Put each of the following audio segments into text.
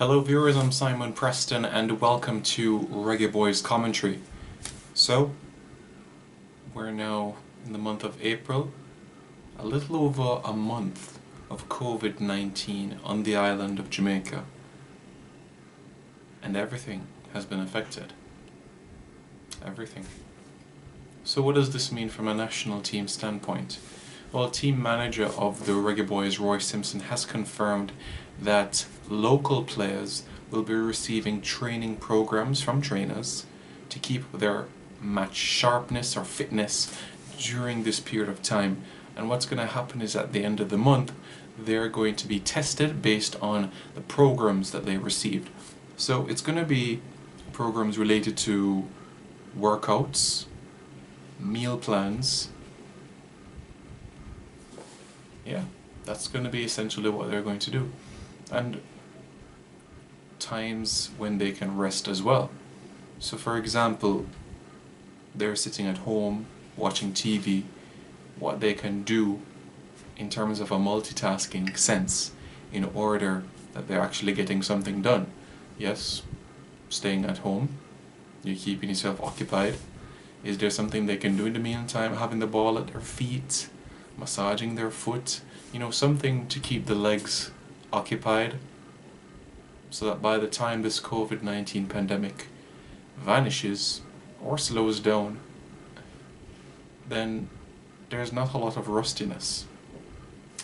Hello viewers, I'm Simon Preston and welcome to Reggae Boyz commentary. So, we're now in the month of April, a little over a month of COVID-19 on the island of Jamaica, and everything has been affected. Everything. So what does this mean from a national team standpoint? Well, team manager of the Reggae Boyz, Roy Simpson, has confirmed that local players will be receiving training programs from trainers to keep their match sharpness or fitness during this period of time. And what's going to happen is at the end of the month, they're going to be tested based on the programs that they received. So it's going to be programs related to workouts, meal plans. Yeah, that's going to be essentially what they're going to do. And times when they can rest as well. So for example, they're sitting at home watching TV, what they can do in terms of a multitasking sense in order that they're actually getting something done. Yes, staying at home, you're keeping yourself occupied. Is there something they can do in the meantime? Having the ball at their feet, massaging their foot, something to keep the legs occupied, so that by the time this COVID-19 pandemic vanishes or slows down, then there's not a lot of rustiness.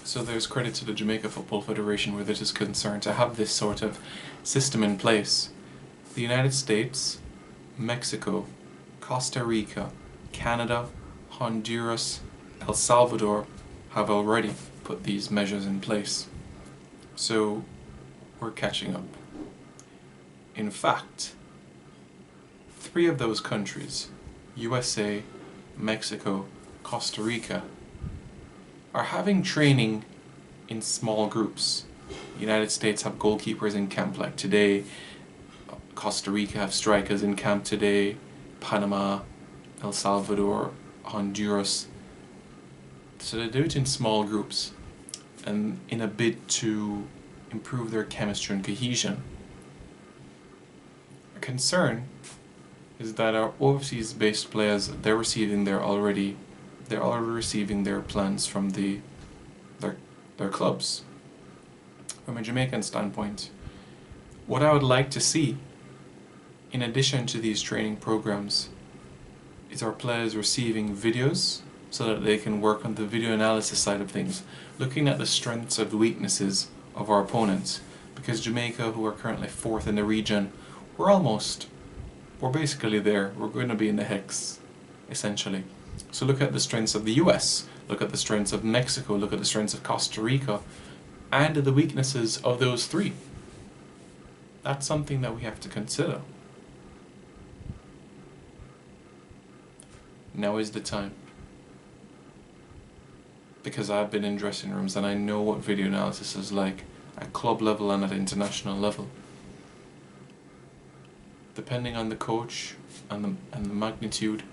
So there's credit to the Jamaica Football Federation where this is concerned to have this sort of system in place. The United States, Mexico, Costa Rica, Canada, Honduras, El Salvador have already put these measures in place. So we're catching up. In fact, 3 of those countries, USA, Mexico, Costa Rica, are having training in small groups. The United States have goalkeepers in camp like today, Costa Rica have strikers in camp today, Panama, El Salvador, Honduras. So they do it in small groups, and in a bid to improve their chemistry and cohesion. A concern is that our overseas based players, they're already receiving their plans from their clubs. From a Jamaican standpoint, what I would like to see in addition to these training programs is our players receiving videos so that they can work on the video analysis side of things, looking at the strengths and weaknesses of our opponents. Because Jamaica, who are currently 4th in the region, we're basically there. We're going to be in the hex, essentially. So look at the strengths of the US, look at the strengths of Mexico, look at the strengths of Costa Rica, and the weaknesses of those 3. That's something that we have to consider. Now is the time. Because I've been in dressing rooms and I know what video analysis is like at club level and at international level. Depending on the coach and the magnitude,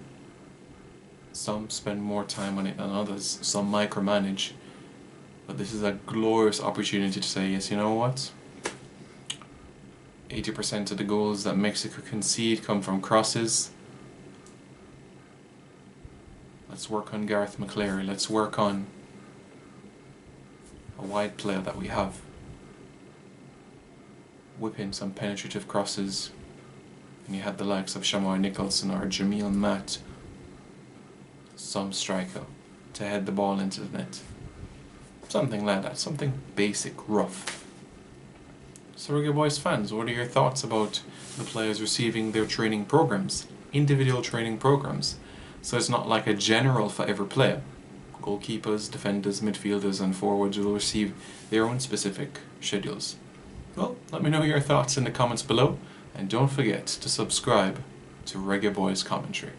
some spend more time on it than others, some micromanage. But this is a glorious opportunity to say, yes, you know what? 80% of the goals that Mexico concede come from crosses. Let's work on Gareth McCleary. Let's work on a wide player that we have. Whip in some penetrative crosses. And you had the likes of Shamar Nicholson or Jamil Matt, some striker, to head the ball into the net. Something like that. Something basic, rough. So Reggae Boyz fans, what are your thoughts about the players receiving their training programs? Individual training programs. So it's not like a general for every player. Goalkeepers, defenders, midfielders and forwards will receive their own specific schedules. Well, let me know your thoughts in the comments below, and don't forget to subscribe to Reggae Boyz Commentary.